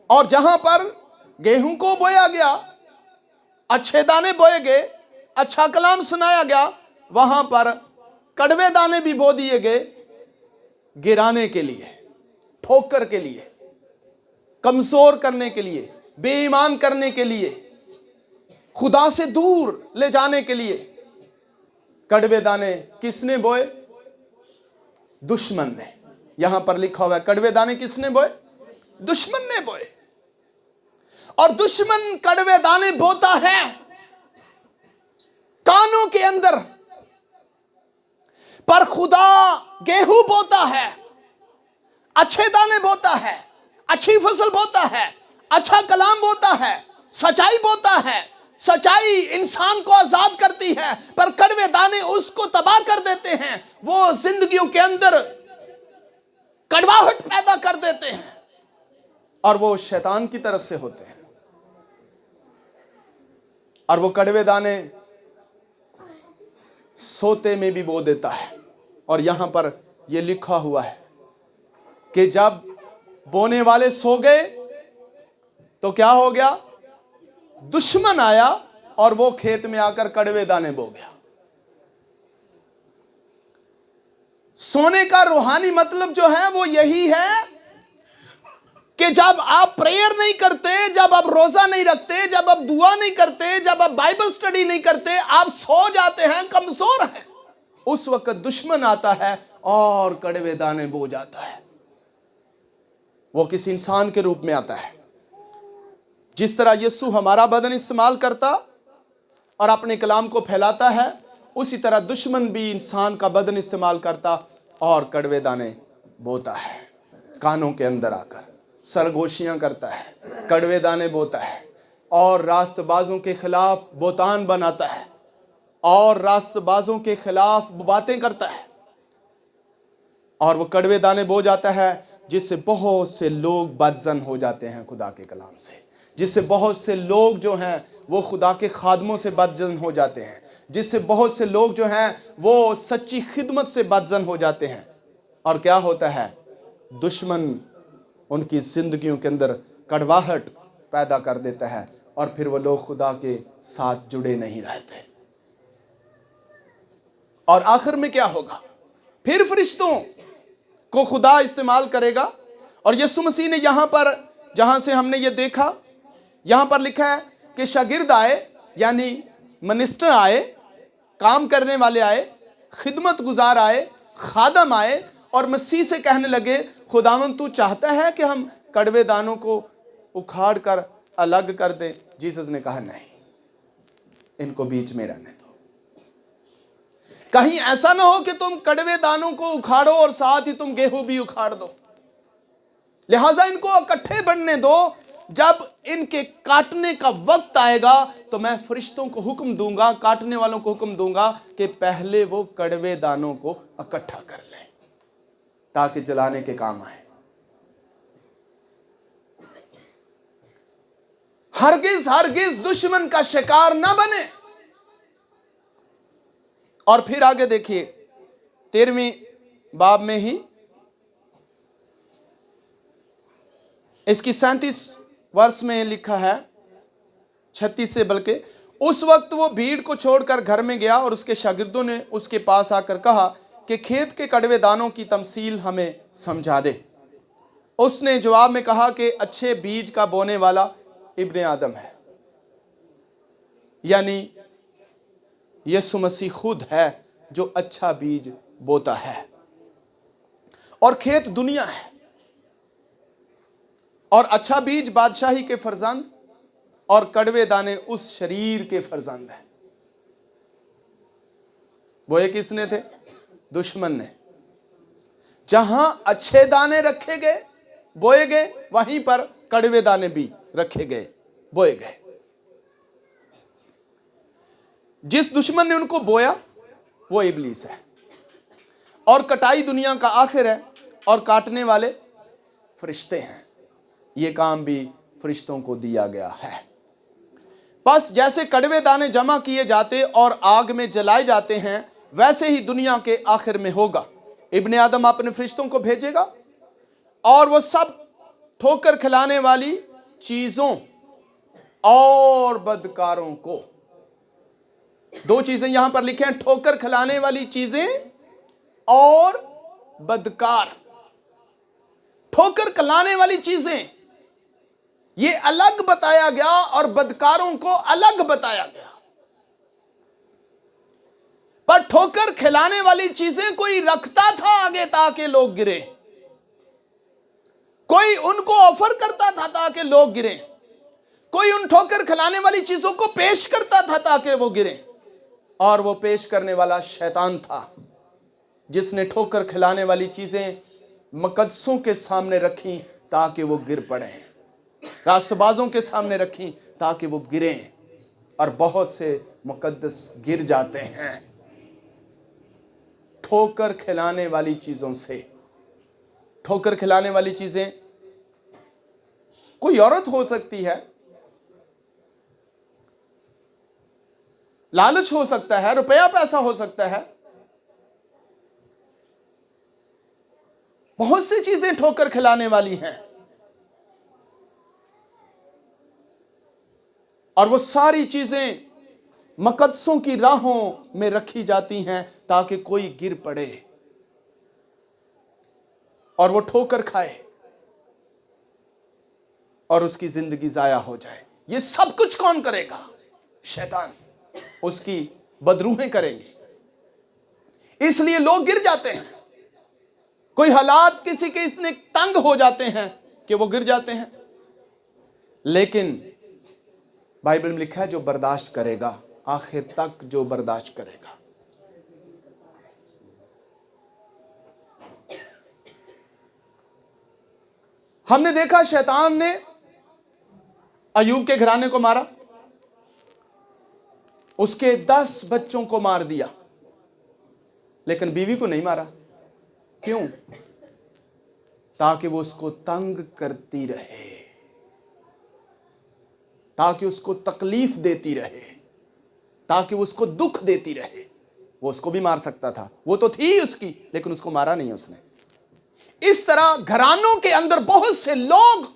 और जहां पर गेहूं को बोया गया, अच्छे दाने बोए गए, अच्छा कलाम सुनाया गया, वहां पर कड़वे दाने भी बो दिए गए, गिराने के लिए, ठोकर के लिए, कमजोर करने के लिए, बेईमान करने के लिए, खुदा से दूर ले जाने के लिए। कड़वे दाने किसने बोए? दुश्मन ने। यहां पर लिखा हुआ है कड़वे दाने किसने बोए? दुश्मन ने बोए। और दुश्मन कड़वे दाने बोता है कानों के अंदर, पर खुदा गेहूं बोता है, अच्छे दाने बोता है, अच्छी फसल बोता है, अच्छा कलाम बोता है, सच्चाई बोता है। सच्चाई इंसान को आजाद करती है, पर कड़वे दाने उसको तबाह कर देते हैं। वो जिंदगियों के अंदर कड़वाहट पैदा कर देते हैं, और वो शैतान की तरफ से होते हैं। और वो कड़वे दाने सोते में भी बो देता है। और यहां पर ये लिखा हुआ है कि जब बोने वाले सो गए तो क्या हो गया? दुश्मन आया और वो खेत में आकर कड़वे दाने बो गया। सोने का रूहानी मतलब जो है वो यही है कि जब आप प्रेयर नहीं करते, जब आप रोजा नहीं रखते, जब आप दुआ नहीं करते, जब आप बाइबल स्टडी नहीं करते, आप सो जाते हैं, कमजोर हैं, उस वक्त दुश्मन आता है और कड़वे दाने बो जाता है। वो किसी इंसान के रूप में आता है। जिस तरह यीशु हमारा बदन इस्तेमाल करता और अपने कलाम को फैलाता है, उसी तरह दुश्मन भी इंसान का बदन इस्तेमाल करता और कड़वे दाने बोता है। कानों के अंदर आकर सरगोशियां करता है, कड़वे दाने बोता है, और रास्तबाजों के खिलाफ बोतान बनाता है, और रास्तबाजों के खिलाफ बातें करता है। और वो कड़वे दाने बो जाता है, जिससे बहुत से लोग बदजन हो जाते हैं खुदा के कलाम से, जिससे बहुत से लोग जो हैं वो खुदा के खादमों से बदजन हो जाते हैं, जिससे बहुत से लोग जो हैं वो सच्ची खिदमत से बदजन हो जाते हैं। और क्या होता है? दुश्मन उनकी जिंदगियों के अंदर कड़वाहट पैदा कर देता है, और फिर वो लोग खुदा के साथ जुड़े नहीं रहते। और आखिर में क्या होगा? फिर फरिश्तों को खुदा इस्तेमाल करेगा। और यीशु मसीह ने यहां पर, जहां से हमने ये देखा, यहां पर लिखा है कि शागिर्द आए, यानी मिनिस्टर आए, काम करने वाले आए, खिदमत गुजार आए, खादम आए, और मसीह से कहने लगे, खुदावंद तू चाहता है कि हम कड़वे दानों को उखाड़ कर अलग कर दें? जीसस ने कहा नहीं, इनको बीच में रहने दो। कहीं ऐसा ना हो कि तुम कड़वे दानों को उखाड़ो और साथ ही तुम गेहूं भी उखाड़ दो। लिहाजा इनको इकट्ठे बढ़ने दो। जब इनके काटने का वक्त आएगा तो मैं फरिश्तों को हुक्म दूंगा, काटने वालों को हुक्म दूंगा कि पहले वो कड़वे दानों को इकट्ठा कर लें ताकि जलाने के काम आए। हरगिज हरगिज दुश्मन का शिकार ना बने। और फिर आगे देखिए 13वें बाब में ही इसकी 37 वर्ष में लिखा है, 36 से बल्कि, उस वक्त वो भीड़ को छोड़कर घर में गया और उसके शागिर्दों ने उसके पास आकर कहा कि खेत के कड़वे दानों की तमसील हमें समझा दे। उसने जवाब में कहा कि अच्छे बीज का बोने वाला इब्ने आदम है, यानी यीशु मसीह खुद है जो अच्छा बीज बोता है, और खेत दुनिया है, और अच्छा बीज बादशाही के फर्जंद और कड़वे दाने उस शरीर के फर्जंद हैं। बोए किसने थे? दुश्मन ने। जहां अच्छे दाने रखे गए, बोए गए, वहीं पर कड़वे दाने भी रखे गए, बोए गए। जिस दुश्मन ने उनको बोया वो इब्लीस है, और कटाई दुनिया का आखिर है, और काटने वाले फरिश्ते हैं। ये काम भी फरिश्तों को दिया गया है। बस जैसे कड़वे दाने जमा किए जाते और आग में जलाए जाते हैं, वैसे ही दुनिया के आखिर में होगा। इब्ने आदम अपने फरिश्तों को भेजेगा और वो सब ठोकर खिलाने वाली चीजों और बदकारों को। दो चीजें यहां पर लिखे हैं, ठोकर खिलाने वाली चीजें और बदकार। ठोकर खिलाने वाली चीजें ये अलग बताया गया और बदकारों को अलग बताया गया। पर ठोकर खिलाने वाली चीजें कोई रखता था आगे ताकि लोग गिरे, कोई उनको ऑफर करता था ताकि लोग गिरे, कोई उन ठोकर खिलाने वाली चीजों को पेश करता था ताकि वो गिरे। और वो पेश करने वाला शैतान था, जिसने ठोकर खिलाने वाली चीजें मुकद्दसों के सामने रखी ताकि वो गिर पड़े, रास्तबाजों के सामने रखी ताकि वो गिरे, और बहुत से मुकद्दस गिर जाते हैं ठोकर खिलाने वाली चीजों से। ठोकर खिलाने वाली चीजें कोई औरत हो सकती है, लालच हो सकता है, रुपया पैसा हो सकता है, बहुत सी चीजें ठोकर खिलाने वाली हैं। और वो सारी चीजें मुकद्दसों की राहों में रखी जाती हैं ताकि कोई गिर पड़े और वो ठोकर खाए और उसकी जिंदगी जाया हो जाए। ये सब कुछ कौन करेगा? शैतान। उसकी बदरूहें करेंगे। इसलिए लोग गिर जाते हैं। कोई हालात किसी के इतने तंग हो जाते हैं कि वो गिर जाते हैं। लेकिन बाइबल में लिखा है, जो बर्दाश्त करेगा, आखिर तक जो बर्दाश्त करेगा। हमने देखा शैतान ने अय्यूब के घराने को मारा, उसके 10 बच्चों को मार दिया, लेकिन बीवी को नहीं मारा। क्यों? ताकि वो उसको तंग करती रहे, ताकि उसको तकलीफ देती रहे, ताकि वो उसको दुख देती रहे। वो उसको भी मार सकता था, वो तो थी उसकी, लेकिन उसको मारा नहीं उसने। इस तरह घरानों के अंदर बहुत से लोग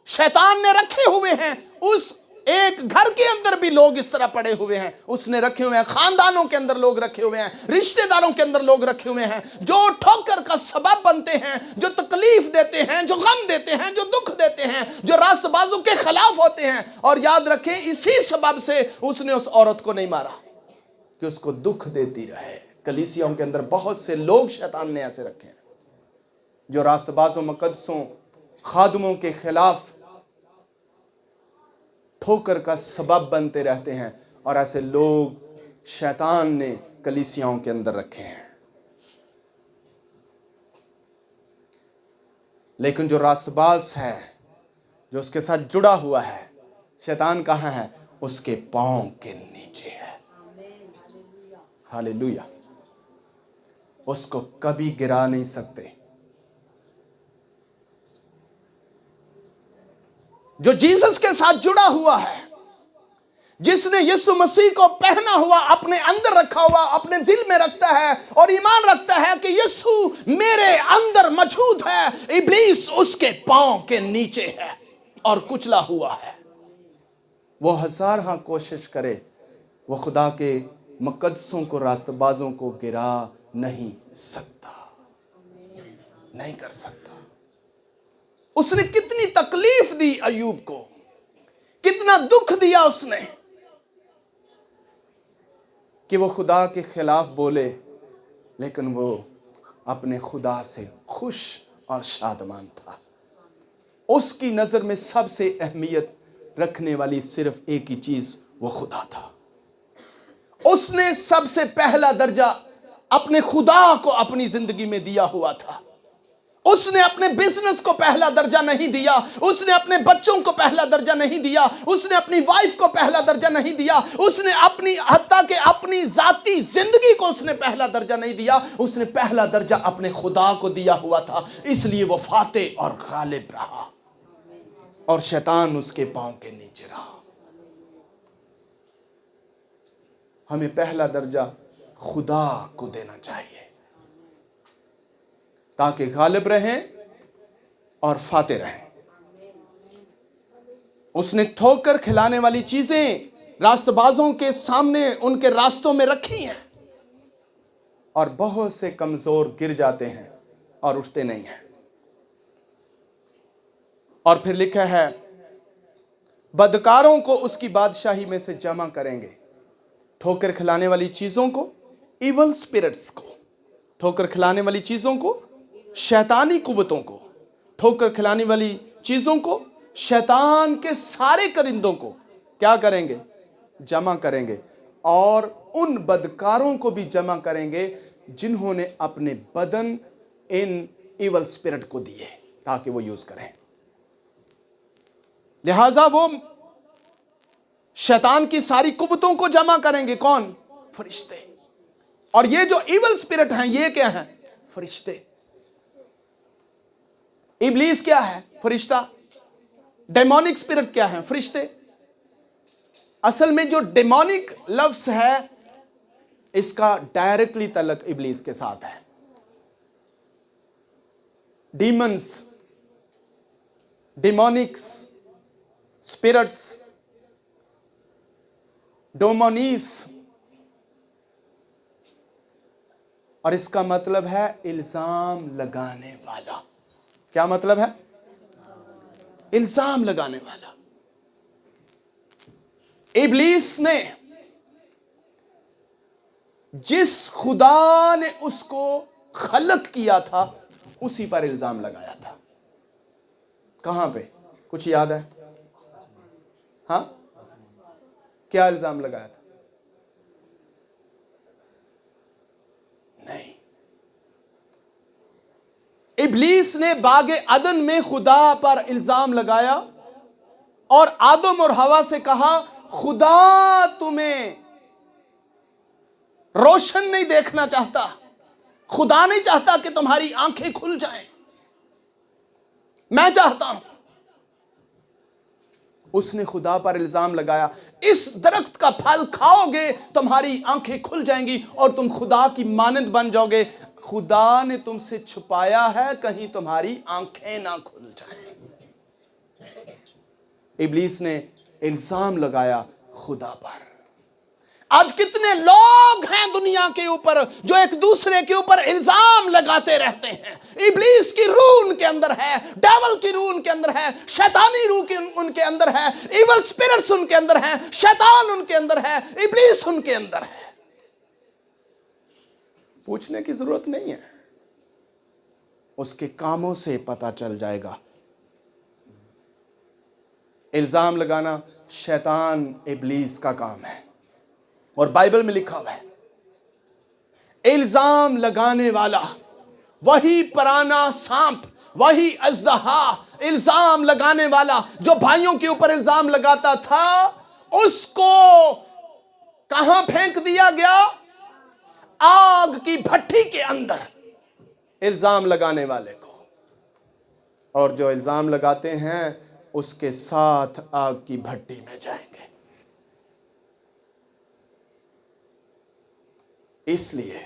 शैतान ने रखे हुए हैं। उस एक घर के अंदर भी लोग इस तरह पड़े हुए हैं, उसने रखे हुए हैं। खानदानों के अंदर लोग रखे हुए हैं, रिश्तेदारों के अंदर लोग रखे हुए हैं, जो ठोकर का सबब बनते हैं, जो तकलीफ देते हैं, जो गम देते हैं, जो दुख देते हैं, जो रास्तबाजों के खिलाफ होते हैं। और याद रखें, इसी सबब से उसने उस औरत को नहीं मारा कि उसको दुख देती रहे। कलीसियाओं के अंदर बहुत से लोग शैतान ने ऐसे रखे हैं, जो रास्तबाजों, मुकद्दसों, खादमों के खिलाफ ठोकर का सबब बनते रहते हैं। और ऐसे लोग शैतान ने कलीसियाओं के अंदर रखे हैं। लेकिन जो रास्तबाज है, जो उसके साथ जुड़ा हुआ है, शैतान कहाँ है? उसके पांव के नीचे है। हालेलुया। उसको कभी गिरा नहीं सकते। जो जीसस के साथ जुड़ा हुआ है, जिसने यीशु मसीह को पहना हुआ, अपने अंदर रखा हुआ, अपने दिल में रखता है और ईमान रखता है कि यीशु मेरे अंदर मौजूद है, इब्लीस उसके पांव के नीचे है और कुचला हुआ है। वो हजार हाँ कोशिश करे, वो खुदा के मुकद्दसों को, रास्तबाजों को गिरा नहीं सकता, नहीं कर सकता। उसने कितनी तकलीफ दी अय्यूब को, कितना दुख दिया उसने, कि वो खुदा के खिलाफ बोले, लेकिन वो अपने खुदा से खुश और शादमान था। उसकी नजर में सबसे अहमियत रखने वाली सिर्फ एक ही चीज, वो खुदा था। उसने सबसे पहला दर्जा अपने खुदा को अपनी जिंदगी में दिया हुआ था। उसने अपने बिजनेस को पहला दर्जा नहीं दिया, उसने अपने बच्चों को पहला दर्जा नहीं दिया, उसने अपनी वाइफ को पहला दर्जा नहीं दिया, उसने अपनी हत्ता के अपनी जाती जिंदगी को उसने पहला दर्जा नहीं दिया। उसने पहला दर्जा अपने खुदा को दिया हुआ था। इसलिए वो फातेह और गालिब रहा और शैतान उसके पांव के नीचे रहा। हमें पहला दर्जा खुदा को देना चाहिए ताकि गालिब रहें और फातेह रहें। اس نے ٹھوکر کھلانے والی چیزیں راستبازوں کے سامنے ان کے راستوں میں رکھی ہیں، اور بہت سے کمزور گر جاتے ہیں اور اٹھتے نہیں ہیں۔ اور پھر لکھا ہے بدکاروں کو اس کی بادشاہی میں سے جمع کریں گے۔ ٹھوکر کھلانے والی چیزوں کو، ایول سپرٹس کو، ٹھوکر کھلانے والی چیزوں کو، شیطانی قوتوں کو، ٹھوکر کھلانے والی چیزوں کو، شیطان کے سارے کرندوں کو کیا کریں گے؟ جمع کریں گے، اور ان بدکاروں کو بھی جمع کریں گے جنہوں نے اپنے بدن ان ایول سپرٹ کو دیے تاکہ وہ یوز کریں۔ لہذا وہ شیطان کی ساری قوتوں کو جمع کریں گے۔ کون؟ فرشتے۔ اور یہ جو ایول سپرٹ ہیں یہ کیا ہیں؟ فرشتے۔ ابلیس کیا ہے؟ فرشتہ۔ ڈیمونک سپرٹ کیا ہیں؟ فرشتے۔ اصل میں جو ڈیمونک لفظ ہے اس کا ڈائریکٹلی تعلق ابلیس کے ساتھ ہے۔ ڈیمنز، ڈیمونکس، سپرٹس، ڈومونیس، اور اس کا مطلب ہے الزام لگانے والا۔ کیا مطلب ہے؟ الزام لگانے والا۔ ابلیس نے جس خدا نے اس کو خلق کیا تھا اسی پر الزام لگایا تھا۔ کہاں پہ؟ کچھ یاد ہے؟ ہاں، کیا الزام لگایا تھا؟ نہیں، ابلیس نے باغ عدن میں خدا پر الزام لگایا اور آدم اور حوا سے کہا خدا تمہیں روشن نہیں دیکھنا چاہتا، خدا نہیں چاہتا کہ تمہاری آنکھیں کھل جائیں، میں چاہتا ہوں۔ اس نے خدا پر الزام لگایا اس درخت کا پھل کھاؤ گے تمہاری آنکھیں کھل جائیں گی اور تم خدا کی مانند بن جاؤ گے۔ خدا نے تم سے چھپایا ہے کہیں تمہاری آنکھیں نہ کھل جائیں۔ ابلیس نے الزام لگایا خدا پر۔ آج کتنے لوگ ہیں دنیا کے اوپر جو ایک دوسرے کے اوپر الزام لگاتے رہتے ہیں۔ ابلیس کی روح ان کے اندر ہے، ڈیول کی روح ان کے اندر ہے، شیطانی روح ان کے اندر ہے، ایول سپرٹس ان کے اندر ہیں، شیطان ان کے اندر ہے، ابلیس ان کے اندر ہے۔ پوچھنے کی ضرورت نہیں ہے، اس کے کاموں سے پتہ چل جائے گا۔ الزام لگانا شیطان ابلیس کا کام ہے، اور بائبل میں لکھا ہوا ہے الزام لگانے والا وہی پرانا سانپ، وہی اژدہا، الزام لگانے والا جو بھائیوں کے اوپر الزام لگاتا تھا اس کو کہاں پھینک دیا گیا؟ آگ کی بھٹی کے اندر، الزام لگانے والے کو۔ اور جو الزام لگاتے ہیں اس کے ساتھ آگ کی بھٹی میں جائیں گے۔ اس لیے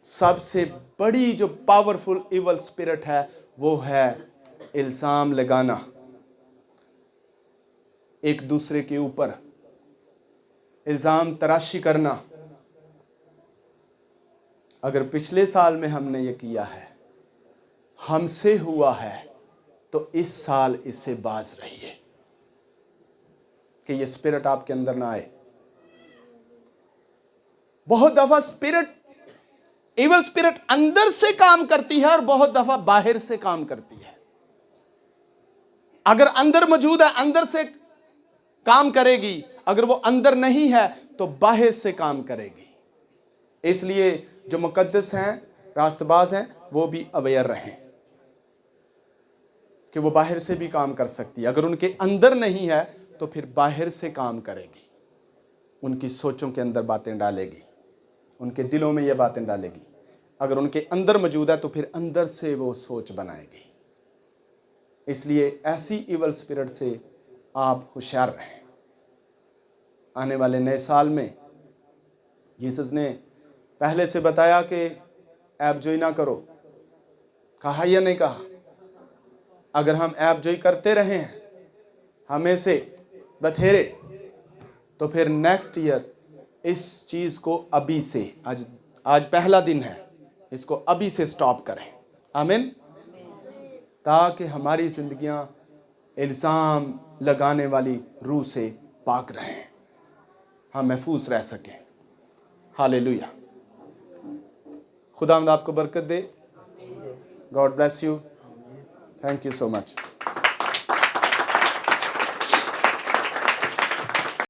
سب سے بڑی جو پاورفل ایول سپرٹ ہے وہ ہے الزام لگانا، ایک دوسرے کے اوپر الزام تراشی کرنا۔ اگر پچھلے سال میں ہم نے یہ کیا ہے، ہم سے ہوا ہے، تو اس سال اس سے باز رہیے کہ یہ سپرٹ آپ کے اندر نہ آئے۔ بہت دفعہ ایول سپرٹ اندر سے کام کرتی ہے اور بہت دفعہ باہر سے کام کرتی ہے۔ اگر اندر موجود ہے اندر سے کام کرے گی، اگر وہ اندر نہیں ہے تو باہر سے کام کرے گی۔ اس لیے جو مقدس ہیں، راست باز ہیں، وہ بھی اویئر رہیں کہ وہ باہر سے بھی کام کر سکتی ہے۔ اگر ان کے اندر نہیں ہے تو پھر باہر سے کام کرے گی، ان کی سوچوں کے اندر باتیں ڈالے گی، ان کے دلوں میں یہ باتیں ڈالے گی۔ اگر ان کے اندر موجود ہے تو پھر اندر سے وہ سوچ بنائے گی۔ اس لیے ایسی ایول سپرٹ سے آپ ہوشیار رہیں۔ آنے والے نئے سال میں یسوع نے پہلے سے بتایا کہ عیب جوئی نہ کرو، کہا یا نہیں کہا؟ اگر ہم عیب جوئی کرتے رہے ہیں ہمیں سے بتھیرے، تو پھر نیکسٹ ایئر اس چیز کو ابھی سے، آج پہلا دن ہے، اس کو ابھی سے سٹاپ کریں. آمین. تاکہ ہماری زندگیاں الزام لگانے والی روح سے پاک رہیں، ہم محفوظ رہ سکیں. ہالیلویا. خداوند آپ کو برکت دے. God bless you. Thank you so much.